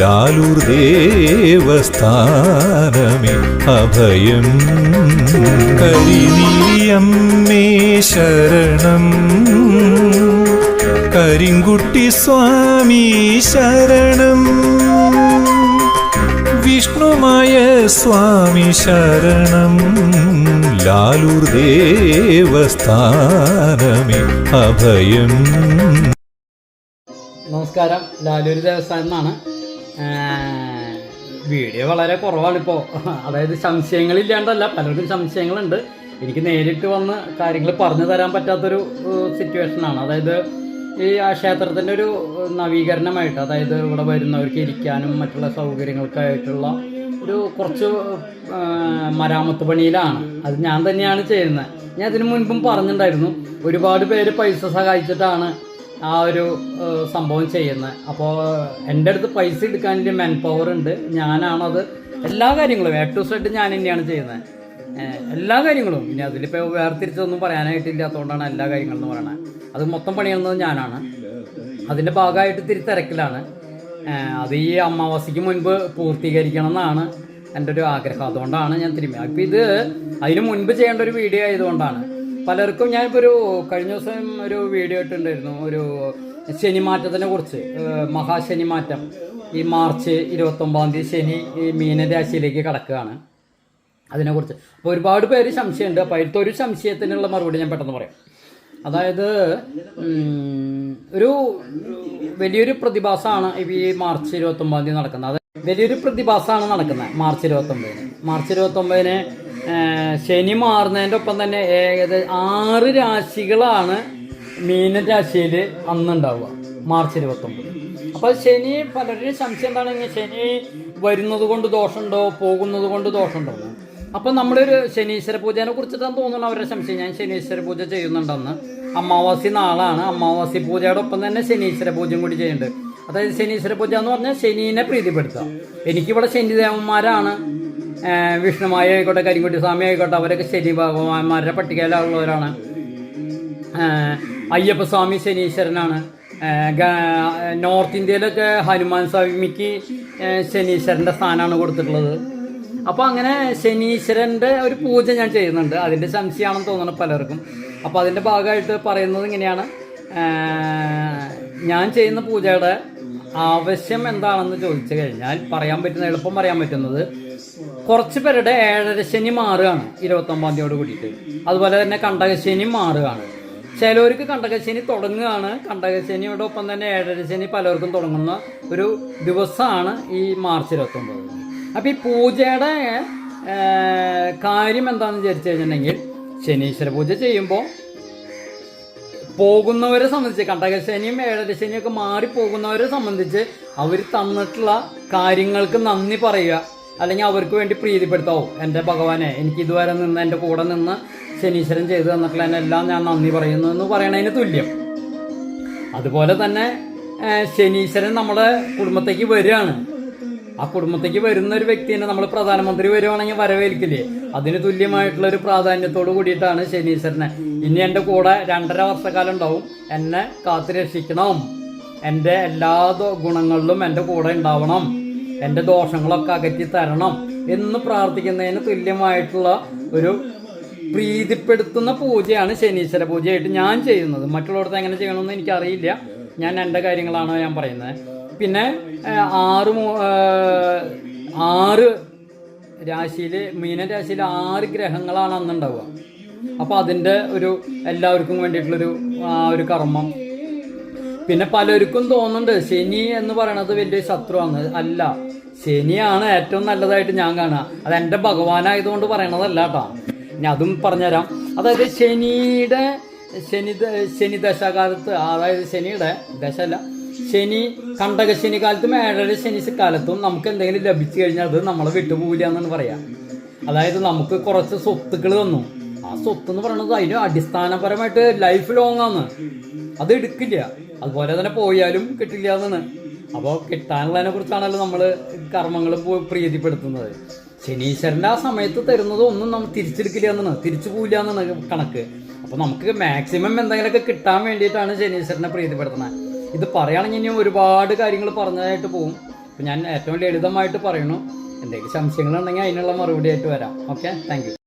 ലാലൂർ ദേവസ്ഥാനമേ അഭയം. കരിനീലിയമ്മേ ശരണം, കരിങ്കുട്ടി സ്വാമി ശരണം, വിഷ്ണുമായ സ്വാമി ശരണം, ലാലൂർ ദേവസ്ഥാനമേ അഭയം. നമസ്കാരം, ലാലൂർ ദേവസ്ഥാനം എന്നാണ്. വീഡിയോ വളരെ കുറവാണിപ്പോൾ. അതായത് സംശയങ്ങളില്ലാണ്ടല്ല, പലർക്കും സംശയങ്ങളുണ്ട്. എനിക്ക് നേരിട്ട് വന്ന് കാര്യങ്ങൾ പറഞ്ഞു തരാൻ പറ്റാത്തൊരു സിറ്റുവേഷനാണ്. അതായത് ഈ ആ ക്ഷേത്രത്തിൻ്റെ ഒരു നവീകരണമായിട്ട്, അതായത് ഇവിടെ വരുന്നവർക്ക് ഇരിക്കാനും മറ്റുള്ള സൗകര്യങ്ങൾക്കായിട്ടുള്ള ഒരു കുറച്ച് മരാമത്ത് പണിയിലാണ്. അത് ഞാൻ തന്നെയാണ് ചെയ്യുന്നത്. ഞാൻ ഇതിനു മുൻപും പറഞ്ഞിട്ടുണ്ടായിരുന്നു, ഒരുപാട് പേര് പൈസ സഹായിച്ചിട്ടാണ് ആ ഒരു സംഭവം ചെയ്യുന്നത്. അപ്പോൾ എൻ്റെ അടുത്ത് പൈസ എടുക്കാനുള്ള മാൻ പവർ ഉണ്ട്. ഞാനാണത് എല്ലാ കാര്യങ്ങളും A to Z ഞാൻ തന്നെയാണ് ചെയ്യുന്നത്, എല്ലാ കാര്യങ്ങളും. ഇനി അതിലിപ്പോൾ വേർതിരിച്ചൊന്നും പറയാനായിട്ടില്ലാത്തതുകൊണ്ടാണ് എല്ലാ കാര്യങ്ങളും എന്ന് പറയുന്നത്. അത് മൊത്തം പണിയുന്നത് ഞാനാണ്. അതിൻ്റെ ഭാഗമായിട്ട് തിരക്കിലാണ്. അത് ഈ അമാവാസിക്ക് മുൻപ് പൂർത്തീകരിക്കണം എന്നാണ് എൻ്റെ ഒരു ആഗ്രഹം. അതുകൊണ്ടാണ് ഞാൻ തിരുമ്മി. അപ്പോൾ ഇത് അതിന് മുൻപ് ചെയ്യേണ്ട ഒരു വീഡിയോ ആയതുകൊണ്ടാണ്. പലർക്കും ഞാനിപ്പോൾ ഒരു കഴിഞ്ഞ ദിവസം ഒരു വീഡിയോ ഇട്ടുണ്ടായിരുന്നു, ഒരു ശനിമാറ്റത്തിനെ കുറിച്ച്. മഹാശനിമാറ്റം ഈ മാർച്ച് 29 ശനി ഈ മീനരാശിയിലേക്ക് കടക്കുകയാണ്. അതിനെക്കുറിച്ച് അപ്പോൾ ഒരുപാട് പേര് സംശയമുണ്ട്. അപ്പോൾ അതിലത്തെ ഒരു സംശയത്തിനുള്ള മറുപടി ഞാൻ പെട്ടെന്ന് പറയാം. അതായത് ഒരു വലിയൊരു പ്രതിഭാസമാണ് ഈ മാർച്ച് 29 നടക്കുന്നത്. അത് വലിയൊരു പ്രതിഭാസമാണ് നടക്കുന്നത് മാർച്ച് 29. ശനി മാറുന്നതിൻ്റെ ഒപ്പം തന്നെ ഏകദേശം 6 രാശികളാണ് മീനരാശിയിൽ അന്നുണ്ടാവുക മാർച്ച് 29. അപ്പോൾ ശനി, പലരുടെയും സംശയം എന്താണെങ്കിൽ ശനി വരുന്നത് കൊണ്ട് ദോഷമുണ്ടോ, പോകുന്നത് കൊണ്ട് ദോഷമുണ്ടോ. അപ്പോൾ നമ്മളൊരു ശനീശ്വര പൂജേനെ കുറിച്ചിട്ടാണ് തോന്നുന്നു അവരുടെ സംശയം. ഞാൻ ശനീശ്വര പൂജ ചെയ്യുന്നുണ്ടെന്ന്. അമാവാസി നാളാണ്. അമാവാസി പൂജയുടെ ഒപ്പം തന്നെ ശനീശ്വര പൂജയും കൂടി ചെയ്യുന്നുണ്ട്. അതായത് ശനീശ്വര പൂജ എന്ന് പറഞ്ഞാൽ ശനീനെ പ്രീതിപ്പെടുത്തുക. എനിക്കിവിടെ ശനിദേവന്മാരാണ്. വിഷ്ണുമായ ആയിക്കോട്ടെ, കരിങ്കുട്ടി സ്വാമി ആയിക്കോട്ടെ, അവരൊക്കെ ശനി ഭഗവാന്മാരുടെ പട്ടികയിലുള്ളവരാണ്. അയ്യപ്പസ്വാമി ശനീശ്വരനാണ്. നോർത്ത് ഇന്ത്യയിലൊക്കെ ഹനുമാൻ സ്വാമിക്ക് ശനീശ്വരൻ്റെ സ്ഥാനമാണ് കൊടുത്തിട്ടുള്ളത്. അപ്പോൾ അങ്ങനെ ശനീശ്വരൻ്റെ ഒരു പൂജ ഞാൻ ചെയ്യുന്നുണ്ട്. അതിൻ്റെ സംശയമാണെന്ന് തോന്നുന്നു പലർക്കും. അപ്പോൾ അതിൻ്റെ ഭാഗമായിട്ട് പറയുന്നത് ഇങ്ങനെയാണ്, ഞാൻ ചെയ്യുന്ന പൂജയുടെ ആവശ്യം എന്താണെന്ന് ചോദിച്ചു കഴിഞ്ഞാൽ എളുപ്പം പറയാൻ പറ്റുന്നത്, കുറച്ച് പേരുടെ 7.5 ശനി മാറുകയാണ് 29 കൂടിയിട്ട്. അതുപോലെ തന്നെ കണ്ടകശനി മാറുകയാണ്. ചിലവർക്ക് കണ്ടകശനി തുടങ്ങുകയാണ്. കണ്ടകശനിയുടെ ഒപ്പം തന്നെ 7.5 ശനി പലർക്കും തുടങ്ങുന്ന ഒരു ദിവസമാണ് ഈ മാർച്ച് 29. അപ്പോൾ ഈ പൂജയുടെ കാര്യം എന്താണെന്ന് വിചാരിച്ചു കഴിഞ്ഞിട്ടുണ്ടെങ്കിൽ, ശനീശ്വര പൂജ ചെയ്യുമ്പോൾ പോകുന്നവരെ സംബന്ധിച്ച്, കണ്ടകശനിയും 7.5 ശനിയൊക്കെ മാറിപ്പോകുന്നവരെ സംബന്ധിച്ച് അവർ തന്നിട്ടുള്ള കാര്യങ്ങൾക്ക് നന്ദി പറയുക, അല്ലെങ്കിൽ അവർക്ക് വേണ്ടി പ്രീതിപ്പെടുത്താവോ, എൻ്റെ ഭഗവാനെ എനിക്ക് ഇതുവരെ നിന്ന് എൻ്റെ കൂടെ നിന്ന് ശനീശ്വരൻ ചെയ്തു തന്നിട്ടുള്ളതിനെല്ലാം ഞാൻ നന്ദി പറയുന്നു എന്ന് പറയണതിന് തുല്യം. അതുപോലെ തന്നെ ശനീശ്വരൻ നമ്മുടെ കുടുംബത്തേക്ക് വരികയാണ്. ആ കുടുംബത്തേക്ക് വരുന്ന ഒരു വ്യക്തിനെ നമ്മൾ പ്രധാനമന്ത്രി വരുവാണെങ്കിൽ വരവേൽക്കില്ലേ, അതിന് തുല്യമായിട്ടുള്ളൊരു പ്രാധാന്യത്തോട് കൂടിയിട്ടാണ് ശനീശ്വരനെ. ഇനി എൻ്റെ കൂടെ 2.5 വർഷക്കാലം ഉണ്ടാവും, എന്നെ കാത്തു രക്ഷിക്കണം, എൻ്റെ എല്ലാ ഗുണങ്ങളിലും എൻ്റെ കൂടെ ഉണ്ടാവണം, എൻ്റെ ദോഷങ്ങളൊക്കെ അകറ്റി തരണം എന്ന് പ്രാർത്ഥിക്കുന്നതിന് തുല്യമായിട്ടുള്ള ഒരു പ്രീതിപ്പെടുത്തുന്ന പൂജയാണ് ശനീശ്വര പൂജയായിട്ട് ഞാൻ ചെയ്യുന്നത്. മറ്റുള്ളവർക്ക് എങ്ങനെ ചെയ്യണമെന്ന് എനിക്കറിയില്ല. ഞാൻ എൻ്റെ കാര്യങ്ങളാണ് ഞാൻ പറയുന്നത്. പിന്നെ 6 രാശിയിൽ, മീനരാശിയിൽ 6 ഗ്രഹങ്ങളാണ് അന്നുണ്ടാവുക. അപ്പോൾ അതിൻ്റെ ഒരു എല്ലാവർക്കും വേണ്ടിയിട്ടുള്ളൊരു ഒരു കർമ്മം. പിന്നെ പലർക്കും തോന്നുന്നുണ്ട് ശനി എന്ന് പറയണത് വലിയ ശത്രുവാണ്. അല്ല, ശനിയാണ് ഏറ്റവും നല്ലതായിട്ട് ഞാൻ കാണുക. അത് എൻ്റെ ഭഗവാനായതുകൊണ്ട് പറയണതല്ല കേട്ടോ. ഇനി അതും പറഞ്ഞുതരാം. അതായത് ശനി ദശകാലത്ത്, അതായത് ശനിയുടെ ദശ ശനി കണ്ടകശനി കാലത്തും 7.5 ശനി കാലത്തും നമുക്ക് എന്തെങ്കിലും ലഭിച്ചു കഴിഞ്ഞാൽ അത് നമ്മളെ വിട്ടുപോകില്ല എന്നാണ് പറയാം. അതായത് നമുക്ക് കുറച്ച് സ്വത്തുക്കൾ തന്നു. ആ സ്വത്ത് എന്ന് പറയുന്നത് അതിന് അടിസ്ഥാനപരമായിട്ട് ലൈഫ് ലോങ് ആണ്, അത് എടുക്കില്ല. അതുപോലെ തന്നെ പോയാലും കിട്ടില്ല എന്നാണ്. അപ്പോൾ കിട്ടാനുള്ളതിനെ കുറിച്ചാണല്ലോ നമ്മൾ കർമ്മങ്ങൾ പ്രീതിപ്പെടുത്തുന്നത്. ശനീശ്വരൻ്റെ ആ സമയത്ത് തരുന്നത് ഒന്നും നമ്മൾ തിരിച്ചെടുക്കില്ല എന്നാണ്, തിരിച്ചു പോയില്ല എന്നാണ് കണക്ക്. അപ്പോൾ നമുക്ക് മാക്സിമം എന്തെങ്കിലുമൊക്കെ കിട്ടാൻ വേണ്ടിയിട്ടാണ് ശനീശ്വരനെ പ്രീതിപ്പെടുത്തുന്നത്. ഇത് പറയുകയാണെങ്കിൽ ഇനി ഒരുപാട് കാര്യങ്ങൾ പറഞ്ഞതായിട്ട് പോകും. അപ്പം ഞാൻ ഏറ്റവും ലളിതമായിട്ട് പറയണു. എന്തെങ്കിലും സംശയങ്ങളുണ്ടെങ്കിൽ അതിനുള്ള മറുപടി ആയിട്ട് വരാം. Okay, thank you.